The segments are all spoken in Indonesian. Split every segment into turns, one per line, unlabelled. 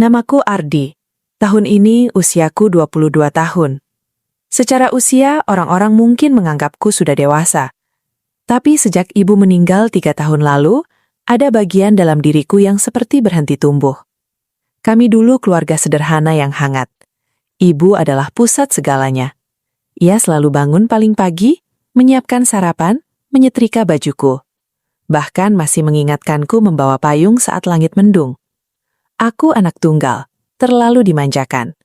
Namaku Ardi. Tahun ini usiaku 22 tahun. Secara usia, orang-orang mungkin menganggapku sudah dewasa. Tapi sejak ibu meninggal 3 tahun lalu, ada bagian dalam diriku yang seperti berhenti tumbuh. Kami dulu keluarga sederhana yang hangat. Ibu adalah pusat segalanya. Ia selalu bangun paling pagi, menyiapkan sarapan, menyetrika bajuku. Bahkan masih mengingatkanku membawa payung saat langit mendung. Aku anak tunggal, terlalu dimanjakan.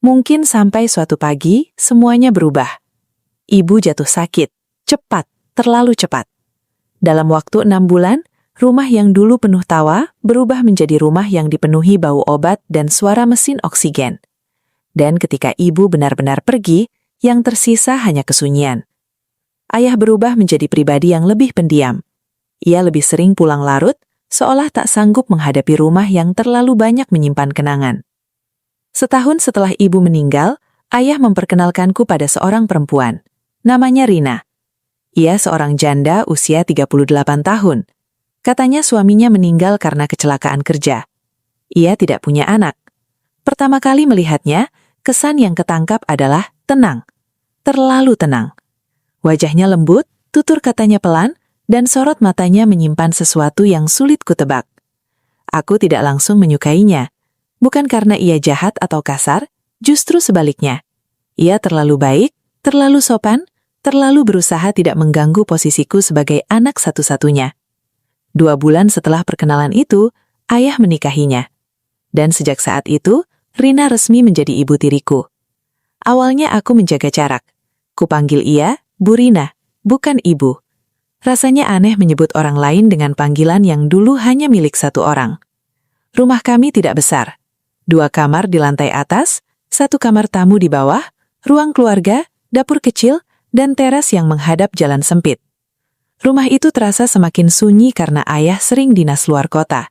Mungkin sampai suatu pagi, semuanya berubah. Ibu jatuh sakit, cepat, terlalu cepat. Dalam waktu 6 bulan, rumah yang dulu penuh tawa berubah menjadi rumah yang dipenuhi bau obat dan suara mesin oksigen. Dan ketika ibu benar-benar pergi, yang tersisa hanya kesunyian. Ayah berubah menjadi pribadi yang lebih pendiam. Ia lebih sering pulang larut, seolah tak sanggup menghadapi rumah yang terlalu banyak menyimpan kenangan. Setahun setelah ibu meninggal, ayah memperkenalkanku pada seorang perempuan. Namanya Rina. Ia seorang janda usia 38 tahun. Katanya suaminya meninggal karena kecelakaan kerja. Ia tidak punya anak. Pertama kali melihatnya, kesan yang ketangkap adalah tenang. Terlalu tenang. Wajahnya lembut, tutur katanya pelan, dan sorot matanya menyimpan sesuatu yang sulit kutebak. Aku tidak langsung menyukainya. Bukan karena ia jahat atau kasar, justru sebaliknya. Ia terlalu baik, terlalu sopan, terlalu berusaha tidak mengganggu posisiku sebagai anak satu-satunya. 2 bulan setelah perkenalan itu, ayah menikahinya. Dan sejak saat itu, Rina resmi menjadi ibu tiriku. Awalnya aku menjaga jarak. Kupanggil ia, Bu Rina, bukan ibu. Rasanya aneh menyebut orang lain dengan panggilan yang dulu hanya milik satu orang. Rumah kami tidak besar. 2 kamar di lantai atas, 1 kamar tamu di bawah, ruang keluarga, dapur kecil, dan teras yang menghadap jalan sempit. Rumah itu terasa semakin sunyi karena ayah sering dinas luar kota.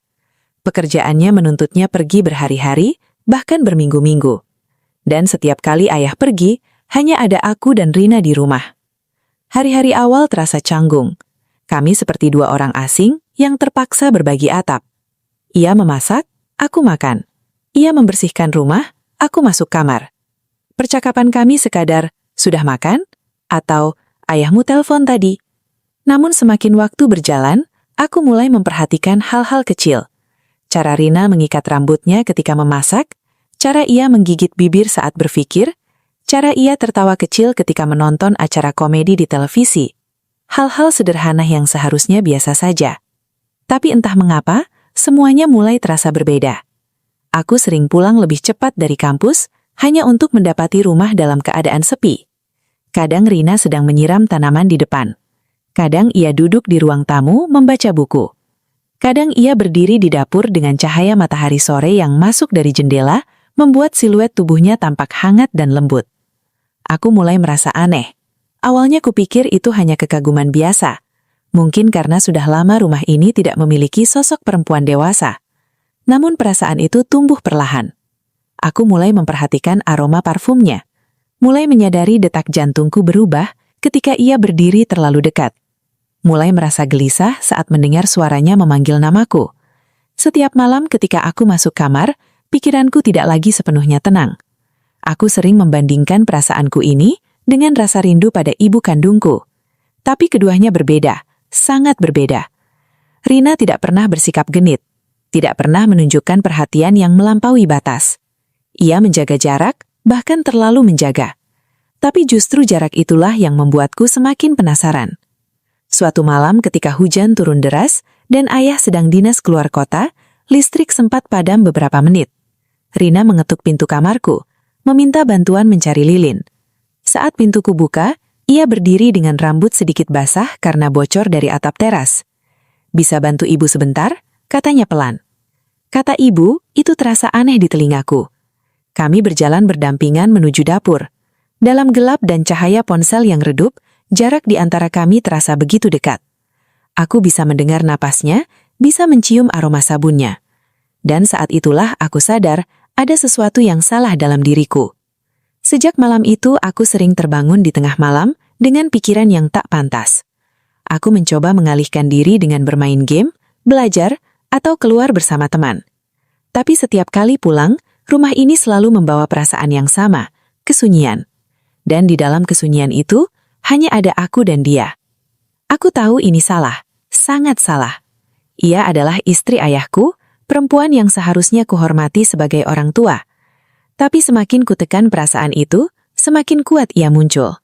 Pekerjaannya menuntutnya pergi berhari-hari, bahkan berminggu-minggu. Dan setiap kali ayah pergi, hanya ada aku dan Rina di rumah. Hari-hari awal terasa canggung. Kami seperti 2 orang asing yang terpaksa berbagi atap. Ia memasak, aku makan. Ia membersihkan rumah, aku masuk kamar. Percakapan kami sekadar, "Sudah makan?" atau "Ayahmu telepon tadi." Namun semakin waktu berjalan, aku mulai memperhatikan hal-hal kecil. Cara Rina mengikat rambutnya ketika memasak, cara ia menggigit bibir saat berpikir, cara ia tertawa kecil ketika menonton acara komedi di televisi. Hal-hal sederhana yang seharusnya biasa saja. Tapi entah mengapa, semuanya mulai terasa berbeda. Aku sering pulang lebih cepat dari kampus, hanya untuk mendapati rumah dalam keadaan sepi. Kadang Rina sedang menyiram tanaman di depan. Kadang ia duduk di ruang tamu membaca buku. Kadang ia berdiri di dapur dengan cahaya matahari sore yang masuk dari jendela, membuat siluet tubuhnya tampak hangat dan lembut. Aku mulai merasa aneh. Awalnya kupikir itu hanya kekaguman biasa. Mungkin karena sudah lama rumah ini tidak memiliki sosok perempuan dewasa. Namun perasaan itu tumbuh perlahan. Aku mulai memperhatikan aroma parfumnya. Mulai menyadari detak jantungku berubah ketika ia berdiri terlalu dekat. Mulai merasa gelisah saat mendengar suaranya memanggil namaku. Setiap malam ketika aku masuk kamar, pikiranku tidak lagi sepenuhnya tenang. Aku sering membandingkan perasaanku ini dengan rasa rindu pada ibu kandungku. Tapi keduanya berbeda, sangat berbeda. Rina tidak pernah bersikap genit, tidak pernah menunjukkan perhatian yang melampaui batas. Ia menjaga jarak, bahkan terlalu menjaga. Tapi justru jarak itulah yang membuatku semakin penasaran. Suatu malam ketika hujan turun deras dan ayah sedang dinas keluar kota, listrik sempat padam beberapa menit. Rina mengetuk pintu kamarku, meminta bantuan mencari lilin. Saat pintuku buka, ia berdiri dengan rambut sedikit basah karena bocor dari atap teras. "Bisa bantu ibu sebentar?" katanya pelan. Kata ibu, itu terasa aneh di telingaku. Kami berjalan berdampingan menuju dapur. Dalam gelap dan cahaya ponsel yang redup, jarak di antara kami terasa begitu dekat. Aku bisa mendengar napasnya, bisa mencium aroma sabunnya. Dan saat itulah aku sadar ada sesuatu yang salah dalam diriku. Sejak malam itu aku sering terbangun di tengah malam dengan pikiran yang tak pantas. Aku mencoba mengalihkan diri dengan bermain game, belajar, atau keluar bersama teman. Tapi setiap kali pulang, rumah ini selalu membawa perasaan yang sama, kesunyian. Dan di dalam kesunyian itu, hanya ada aku dan dia. Aku tahu ini salah, sangat salah. Ia adalah istri ayahku, perempuan yang seharusnya kuhormati sebagai orang tua. Tapi semakin kutekan perasaan itu, semakin kuat ia muncul.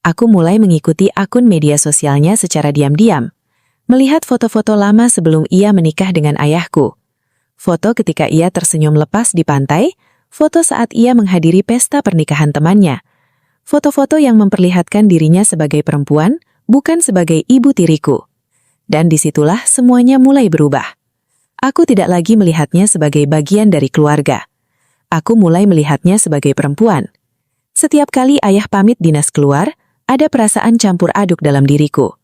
Aku mulai mengikuti akun media sosialnya secara diam-diam. Melihat foto-foto lama sebelum ia menikah dengan ayahku. Foto ketika ia tersenyum lepas di pantai, foto saat ia menghadiri pesta pernikahan temannya. Foto-foto yang memperlihatkan dirinya sebagai perempuan, bukan sebagai ibu tiriku. Dan disitulah semuanya mulai berubah. Aku tidak lagi melihatnya sebagai bagian dari keluarga. Aku mulai melihatnya sebagai perempuan. Setiap kali ayah pamit dinas keluar, ada perasaan campur aduk dalam diriku.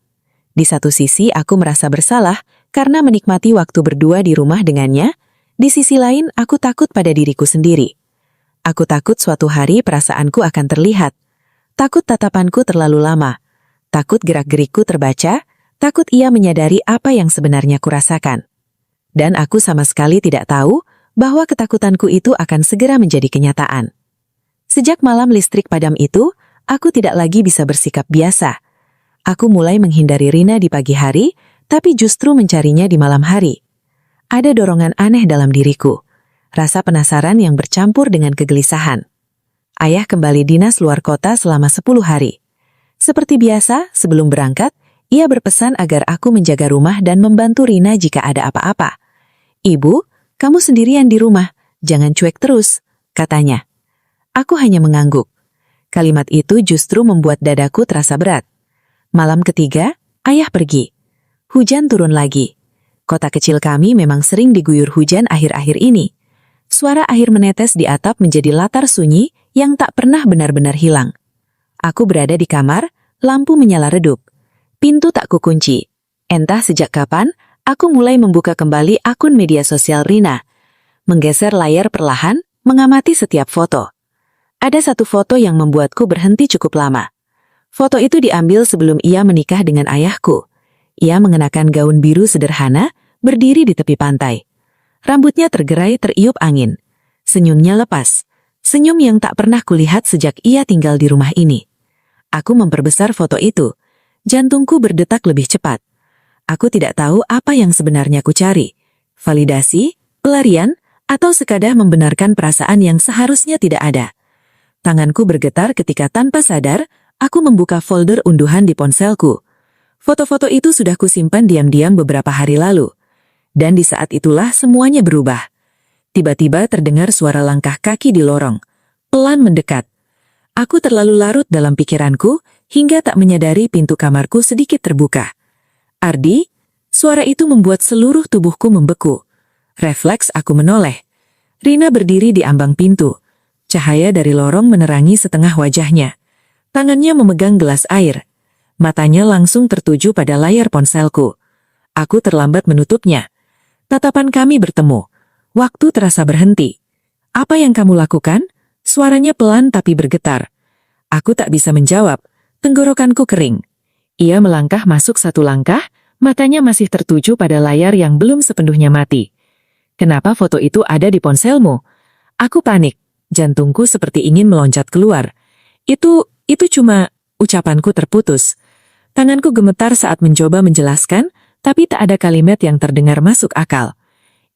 Di satu sisi aku merasa bersalah karena menikmati waktu berdua di rumah dengannya, di sisi lain aku takut pada diriku sendiri. Aku takut suatu hari perasaanku akan terlihat. Takut tatapanku terlalu lama. Takut gerak-gerikku terbaca, takut ia menyadari apa yang sebenarnya kurasakan. Dan aku sama sekali tidak tahu bahwa ketakutanku itu akan segera menjadi kenyataan. Sejak malam listrik padam itu, aku tidak lagi bisa bersikap biasa. Aku mulai menghindari Rina di pagi hari, tapi justru mencarinya di malam hari. Ada dorongan aneh dalam diriku, rasa penasaran yang bercampur dengan kegelisahan. Ayah kembali dinas luar kota selama 10 hari. Seperti biasa, sebelum berangkat, ia berpesan agar aku menjaga rumah dan membantu Rina jika ada apa-apa. "Ibu, kamu sendirian di rumah, jangan cuek terus," katanya. Aku hanya mengangguk. Kalimat itu justru membuat dadaku terasa berat. Malam ketiga, ayah pergi. Hujan turun lagi. Kota kecil kami memang sering diguyur hujan akhir-akhir ini. Suara air menetes di atap menjadi latar sunyi yang tak pernah benar-benar hilang. Aku berada di kamar, lampu menyala redup. Pintu tak kukunci. Entah sejak kapan, aku mulai membuka kembali akun media sosial Rina. Menggeser layar perlahan, mengamati setiap foto. Ada satu foto yang membuatku berhenti cukup lama. Foto itu diambil sebelum ia menikah dengan ayahku. Ia mengenakan gaun biru sederhana, berdiri di tepi pantai. Rambutnya tergerai teriup angin. Senyumnya lepas. Senyum yang tak pernah kulihat sejak ia tinggal di rumah ini. Aku memperbesar foto itu. Jantungku berdetak lebih cepat. Aku tidak tahu apa yang sebenarnya ku cari. Validasi, pelarian, atau sekadar membenarkan perasaan yang seharusnya tidak ada. Tanganku bergetar ketika tanpa sadar, aku membuka folder unduhan di ponselku. Foto-foto itu sudah kusimpan diam-diam beberapa hari lalu. Dan di saat itulah semuanya berubah. Tiba-tiba terdengar suara langkah kaki di lorong. Pelan mendekat. Aku terlalu larut dalam pikiranku, hingga tak menyadari pintu kamarku sedikit terbuka. "Ardi?" Suara itu membuat seluruh tubuhku membeku. Refleks aku menoleh. Rina berdiri di ambang pintu. Cahaya dari lorong menerangi setengah wajahnya. Tangannya memegang gelas air. Matanya langsung tertuju pada layar ponselku. Aku terlambat menutupnya. Tatapan kami bertemu. Waktu terasa berhenti. "Apa yang kamu lakukan?" Suaranya pelan tapi bergetar. Aku tak bisa menjawab. Tenggorokanku kering. Ia melangkah masuk satu langkah, matanya masih tertuju pada layar yang belum sepenuhnya mati. "Kenapa foto itu ada di ponselmu?" Aku panik. Jantungku seperti ingin meloncat keluar. Itu cuma..." Ucapanku terputus. Tanganku gemetar saat mencoba menjelaskan, tapi tak ada kalimat yang terdengar masuk akal.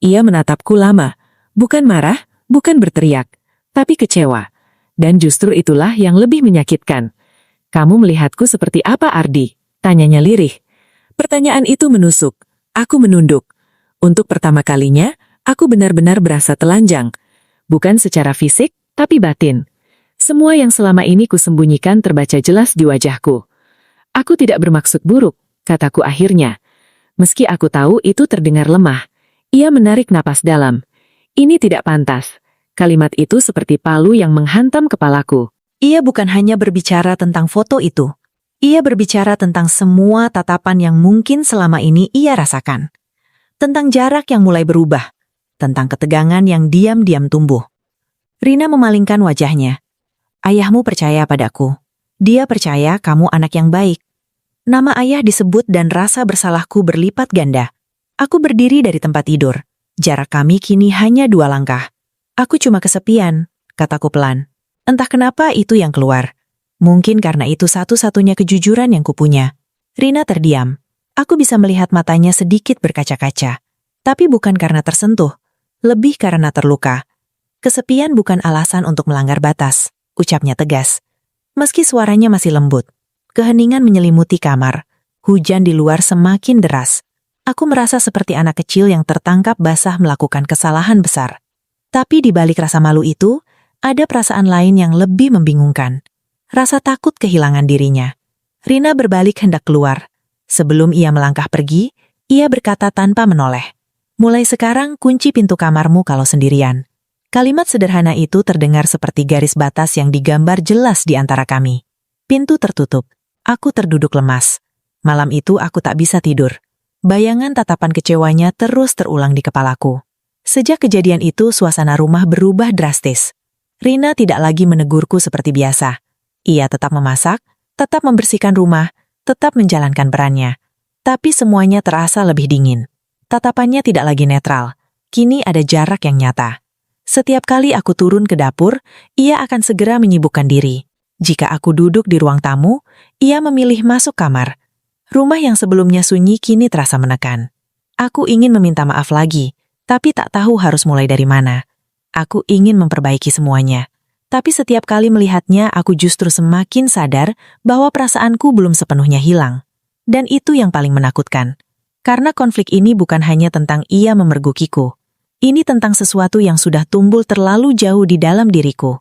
Ia menatapku lama, bukan marah, bukan berteriak, tapi kecewa. Dan justru itulah yang lebih menyakitkan. "Kamu melihatku seperti apa, Ardi?" Tanyanya lirih. Pertanyaan itu menusuk. Aku menunduk. Untuk pertama kalinya, aku benar-benar berasa telanjang. Bukan secara fisik, tapi batin. Semua yang selama ini kusembunyikan terbaca jelas di wajahku. "Aku tidak bermaksud buruk," kataku akhirnya. Meski aku tahu itu terdengar lemah. Ia menarik napas dalam. "Ini tidak pantas." Kalimat itu seperti palu yang menghantam kepalaku. Ia bukan hanya berbicara tentang foto itu. Ia berbicara tentang semua tatapan yang mungkin selama ini ia rasakan. Tentang jarak yang mulai berubah. Tentang ketegangan yang diam-diam tumbuh. Rina memalingkan wajahnya. "Ayahmu percaya padaku. Dia percaya kamu anak yang baik." Nama ayah disebut dan rasa bersalahku berlipat ganda. Aku berdiri dari tempat tidur. Jarak kami kini hanya 2 langkah. Aku cuma kesepian, kataku pelan. Entah kenapa itu yang keluar. Mungkin karena itu satu-satunya kejujuran yang kupunya. Rina terdiam. Aku bisa melihat matanya sedikit berkaca-kaca. Tapi bukan karena tersentuh, lebih karena terluka. Kesepian bukan alasan untuk melanggar batas, ucapnya tegas. Meski suaranya masih lembut. Keheningan menyelimuti kamar. Hujan di luar semakin deras. Aku merasa seperti anak kecil yang tertangkap basah melakukan kesalahan besar. Tapi di balik rasa malu itu, ada perasaan lain yang lebih membingungkan. Rasa takut kehilangan dirinya. Rina berbalik hendak keluar. Sebelum ia melangkah pergi, ia berkata tanpa menoleh. Mulai sekarang kunci pintu kamarmu kalau sendirian. Kalimat sederhana itu terdengar seperti garis batas yang digambar jelas di antara kami. Pintu tertutup. Aku terduduk lemas. Malam itu aku tak bisa tidur. Bayangan tatapan kecewanya terus terulang di kepalaku. Sejak kejadian itu, suasana rumah berubah drastis. Rina tidak lagi menegurku seperti biasa. Ia tetap memasak, tetap membersihkan rumah, tetap menjalankan perannya. Tapi semuanya terasa lebih dingin. Tatapannya tidak lagi netral. Kini ada jarak yang nyata. Setiap kali aku turun ke dapur, ia akan segera menyibukkan diri. Jika aku duduk di ruang tamu, ia memilih masuk kamar. Rumah yang sebelumnya sunyi kini terasa menekan. Aku ingin meminta maaf lagi, tapi tak tahu harus mulai dari mana. Aku ingin memperbaiki semuanya. Tapi setiap kali melihatnya, aku justru semakin sadar bahwa perasaanku belum sepenuhnya hilang. Dan itu yang paling menakutkan. Karena konflik ini bukan hanya tentang ia memergokiku. Ini tentang sesuatu yang sudah tumbuh terlalu jauh di dalam diriku.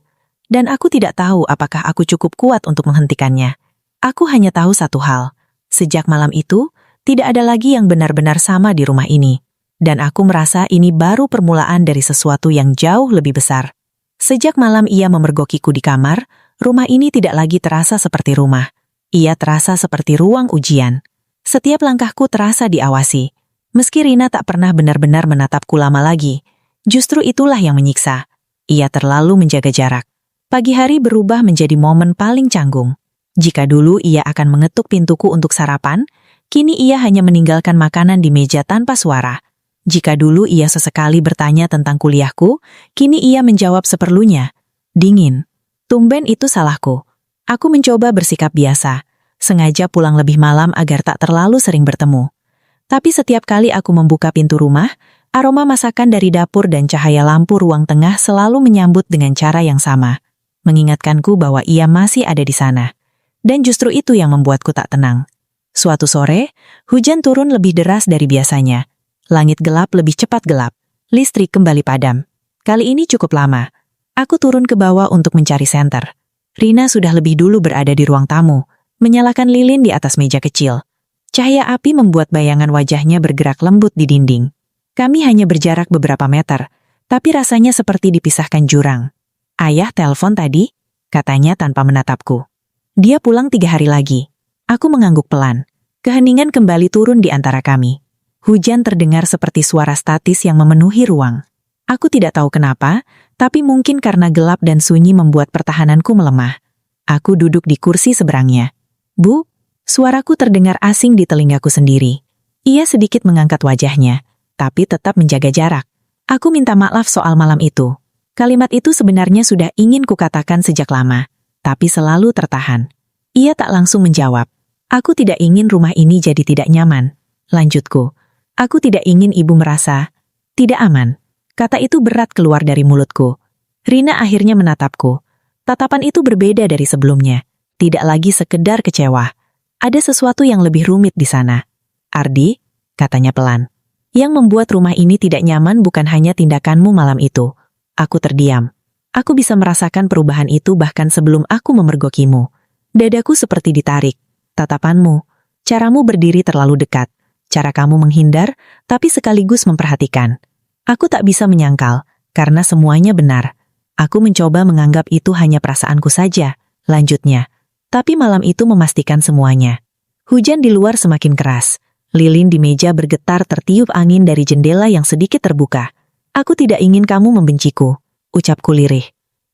Dan aku tidak tahu apakah aku cukup kuat untuk menghentikannya. Aku hanya tahu satu hal. Sejak malam itu, tidak ada lagi yang benar-benar sama di rumah ini. Dan aku merasa ini baru permulaan dari sesuatu yang jauh lebih besar. Sejak malam ia memergokiku di kamar, rumah ini tidak lagi terasa seperti rumah. Ia terasa seperti ruang ujian. Setiap langkahku terasa diawasi. Meski Rina tak pernah benar-benar menatapku lama lagi, justru itulah yang menyiksa. Ia terlalu menjaga jarak. Pagi hari berubah menjadi momen paling canggung. Jika dulu ia akan mengetuk pintuku untuk sarapan, kini ia hanya meninggalkan makanan di meja tanpa suara. Jika dulu ia sesekali bertanya tentang kuliahku, kini ia menjawab seperlunya. Dingin. Tumben itu salahku. Aku mencoba bersikap biasa, sengaja pulang lebih malam agar tak terlalu sering bertemu. Tapi setiap kali aku membuka pintu rumah, aroma masakan dari dapur dan cahaya lampu ruang tengah selalu menyambut dengan cara yang sama. Mengingatkanku bahwa ia masih ada di sana. Dan justru itu yang membuatku tak tenang. Suatu sore, hujan turun lebih deras dari biasanya. Langit gelap lebih cepat gelap. Listrik kembali padam. Kali ini cukup lama. Aku turun ke bawah untuk mencari senter. Rina sudah lebih dulu berada di ruang tamu, menyalakan lilin di atas meja kecil. Cahaya api membuat bayangan wajahnya bergerak lembut di dinding. Kami hanya berjarak beberapa meter, tapi rasanya seperti dipisahkan jurang. Ayah telepon tadi, katanya tanpa menatapku. Dia pulang 3 hari lagi. Aku mengangguk pelan. Keheningan kembali turun di antara kami. Hujan terdengar seperti suara statis yang memenuhi ruang. Aku tidak tahu kenapa, tapi mungkin karena gelap dan sunyi membuat pertahananku melemah. Aku duduk di kursi seberangnya. Bu, suaraku terdengar asing di telingaku sendiri. Ia sedikit mengangkat wajahnya, tapi tetap menjaga jarak. Aku minta maaf soal malam itu. Kalimat itu sebenarnya sudah ingin kukatakan sejak lama, tapi selalu tertahan. Ia tak langsung menjawab. Aku tidak ingin rumah ini jadi tidak nyaman. Lanjutku. Aku tidak ingin ibu merasa tidak aman. Kata itu berat keluar dari mulutku. Rina akhirnya menatapku. Tatapan itu berbeda dari sebelumnya. Tidak lagi sekedar kecewa. Ada sesuatu yang lebih rumit di sana. Ardi, katanya pelan. Yang membuat rumah ini tidak nyaman bukan hanya tindakanmu malam itu. Aku terdiam. Aku bisa merasakan perubahan itu bahkan sebelum aku memergokimu. Dadaku seperti ditarik. Tatapanmu, caramu berdiri terlalu dekat. Cara kamu menghindar, tapi sekaligus memperhatikan. Aku tak bisa menyangkal, karena semuanya benar. Aku mencoba menganggap itu hanya perasaanku saja, lanjutnya. Tapi malam itu memastikan semuanya. Hujan di luar semakin keras. Lilin di meja bergetar tertiup angin dari jendela yang sedikit terbuka. Aku tidak ingin kamu membenciku, ucapku lirih.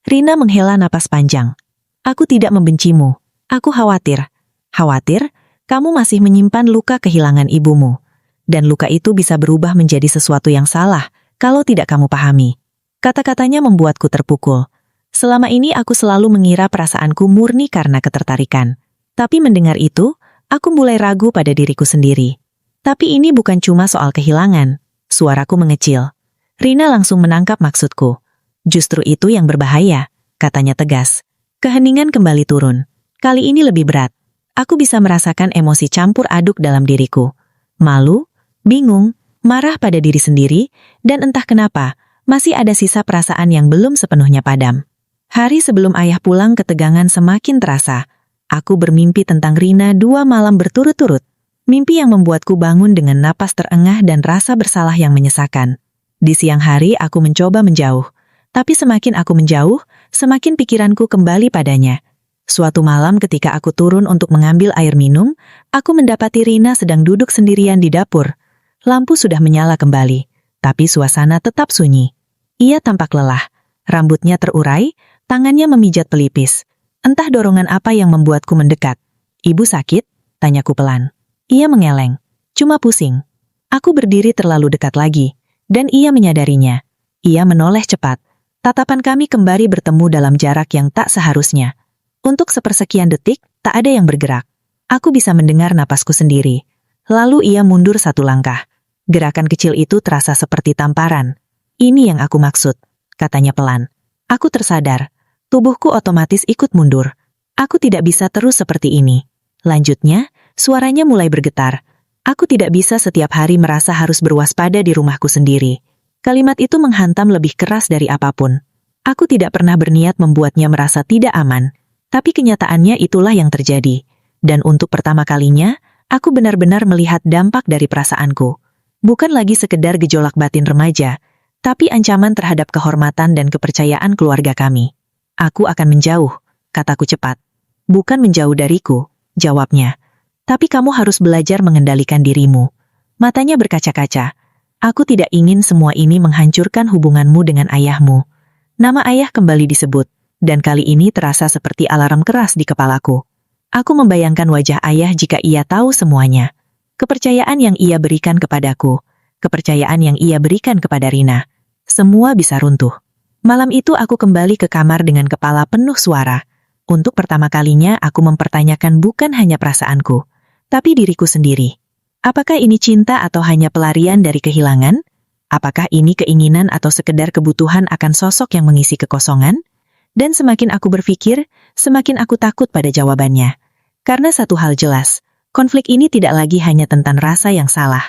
Rina menghela napas panjang. Aku tidak membencimu. Aku khawatir. Khawatir, kamu masih menyimpan luka kehilangan ibumu. Dan luka itu bisa berubah menjadi sesuatu yang salah,
kalau tidak kamu pahami. Kata-katanya membuatku terpukul. Selama ini aku selalu mengira perasaanku murni karena ketertarikan. Tapi mendengar itu, aku mulai ragu pada diriku sendiri. Tapi ini bukan cuma soal kehilangan. Suaraku mengecil. Rina langsung menangkap maksudku. Justru itu yang berbahaya, katanya tegas. Keheningan kembali turun. Kali ini lebih berat. Aku bisa merasakan emosi campur aduk dalam diriku. Malu, bingung, marah pada diri sendiri, dan entah kenapa, masih ada sisa perasaan yang belum sepenuhnya padam. Hari sebelum ayah pulang, ketegangan semakin terasa. Aku bermimpi tentang Rina 2 malam berturut-turut. Mimpi yang membuatku bangun dengan napas terengah dan rasa bersalah yang menyesakan. Di siang hari aku mencoba menjauh. Tapi semakin aku menjauh, semakin pikiranku kembali padanya. Suatu malam ketika aku turun untuk mengambil air minum, aku mendapati Rina sedang duduk sendirian di dapur. Lampu sudah menyala kembali, tapi suasana tetap sunyi. Ia tampak lelah, rambutnya terurai, tangannya memijat pelipis. Entah dorongan apa yang membuatku mendekat. "Ibu sakit?" tanyaku pelan. Ia mengeleng, "Cuma pusing." Aku berdiri terlalu dekat lagi, dan ia menyadarinya. Ia menoleh cepat. Tatapan kami kembali bertemu dalam jarak yang tak seharusnya. Untuk sepersekian detik, tak ada yang bergerak. Aku bisa mendengar napasku sendiri. Lalu ia mundur 1 langkah. Gerakan kecil itu terasa seperti tamparan. "Ini yang aku maksud," katanya pelan. Aku tersadar. Tubuhku otomatis ikut mundur. Aku tidak bisa terus seperti ini. Lanjutnya, suaranya mulai bergetar. Aku tidak bisa setiap hari merasa harus berwaspada di rumahku sendiri. Kalimat itu menghantam lebih keras dari apapun. Aku tidak pernah berniat membuatnya merasa tidak aman. Tapi kenyataannya itulah yang terjadi. Dan untuk pertama kalinya, aku benar-benar melihat dampak dari perasaanku. Bukan lagi sekedar gejolak batin remaja, tapi ancaman terhadap kehormatan dan kepercayaan keluarga kami. "Aku akan menjauh," kataku cepat. "Bukan menjauh dariku," jawabnya. "Tapi kamu harus belajar mengendalikan dirimu." Matanya berkaca-kaca. "Aku tidak ingin semua ini menghancurkan hubunganmu dengan ayahmu." Nama ayah kembali disebut. Dan kali ini terasa seperti alarm keras di kepalaku. Aku membayangkan wajah ayah jika ia tahu semuanya. Kepercayaan yang ia berikan kepadaku. Kepercayaan yang ia berikan kepada Rina. Semua bisa runtuh. Malam itu aku kembali ke kamar dengan kepala penuh suara. Untuk pertama kalinya aku mempertanyakan bukan hanya perasaanku, tapi diriku sendiri. Apakah ini cinta atau hanya pelarian dari kehilangan? Apakah ini keinginan atau sekedar kebutuhan akan sosok yang mengisi kekosongan? Dan semakin aku berpikir, semakin aku takut pada jawabannya. Karena satu hal jelas, konflik ini tidak lagi hanya tentang rasa yang salah.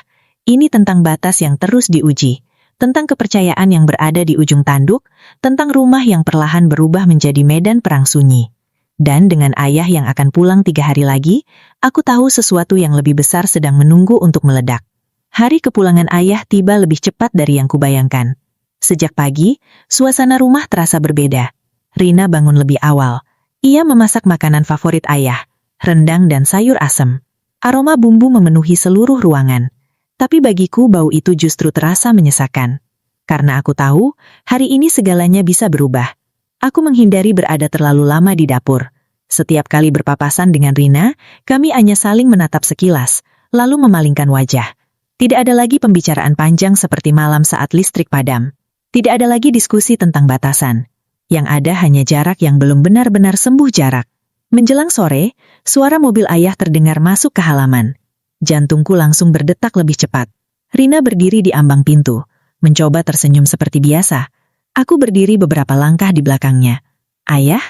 Ini tentang batas yang terus diuji, tentang kepercayaan yang berada di ujung tanduk, tentang rumah yang perlahan berubah menjadi medan perang sunyi. Dan dengan ayah yang akan pulang 3 hari lagi, aku tahu sesuatu yang lebih besar sedang menunggu untuk meledak. Hari kepulangan ayah tiba lebih cepat dari yang kubayangkan. Sejak pagi, suasana rumah terasa berbeda. Rina bangun lebih awal. Ia memasak makanan favorit ayah, rendang dan sayur asem. Aroma bumbu memenuhi seluruh ruangan. Tapi bagiku bau itu justru terasa menyesakan. Karena aku tahu, hari ini segalanya bisa berubah. Aku menghindari berada terlalu lama di dapur. Setiap kali berpapasan dengan Rina, kami hanya saling menatap sekilas, lalu memalingkan wajah. Tidak ada lagi pembicaraan panjang seperti malam saat listrik padam. Tidak ada lagi diskusi tentang batasan. Yang ada hanya jarak yang belum benar-benar sembuh jarak. Menjelang sore, suara mobil ayah terdengar masuk ke halaman. Jantungku langsung berdetak lebih cepat. Rina berdiri di ambang pintu, mencoba tersenyum seperti biasa. Aku berdiri beberapa langkah di belakangnya. "Ayah?"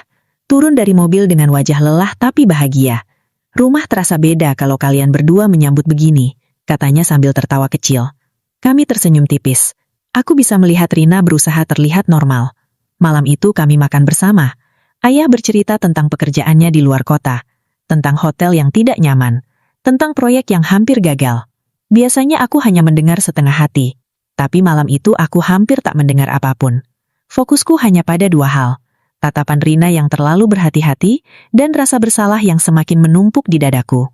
Turun dari mobil dengan wajah lelah tapi bahagia. "Rumah terasa beda kalau kalian berdua menyambut begini," katanya sambil tertawa kecil. Kami tersenyum tipis. Aku bisa melihat Rina berusaha terlihat normal. Malam itu kami makan bersama. Ayah bercerita tentang pekerjaannya di luar kota, tentang hotel yang tidak nyaman, tentang proyek yang hampir gagal. Biasanya aku hanya mendengar setengah hati, tapi malam itu aku hampir tak mendengar apapun. Fokusku hanya pada 2 hal, tatapan Rina yang terlalu berhati-hati dan rasa bersalah yang semakin menumpuk di dadaku.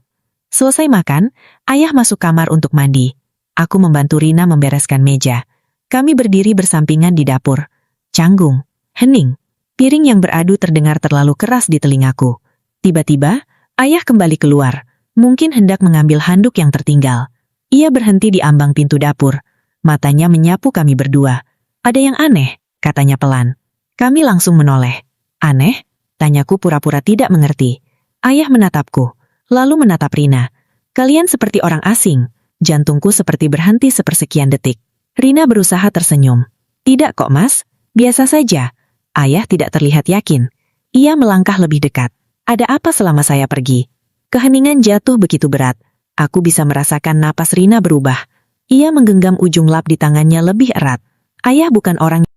Selesai makan, ayah masuk kamar untuk mandi. Aku membantu Rina membereskan meja. Kami berdiri bersampingan di dapur. Canggung. Hening. Piring yang beradu terdengar terlalu keras di telingaku. Tiba-tiba, ayah kembali keluar. Mungkin hendak mengambil handuk yang tertinggal. Ia berhenti di ambang pintu dapur. Matanya menyapu kami berdua. Ada yang aneh, katanya pelan. Kami langsung menoleh. Aneh? Tanyaku pura-pura tidak mengerti. Ayah menatapku, lalu menatap Rina. Kalian seperti orang asing. Jantungku seperti berhenti sepersekian detik. Rina berusaha tersenyum. Tidak kok mas, biasa saja. Ayah tidak terlihat yakin. Ia melangkah lebih dekat. Ada apa selama saya pergi? Keheningan jatuh begitu berat. Aku bisa merasakan napas Rina berubah. Ia menggenggam ujung lap di tangannya lebih erat. Ayah bukan orang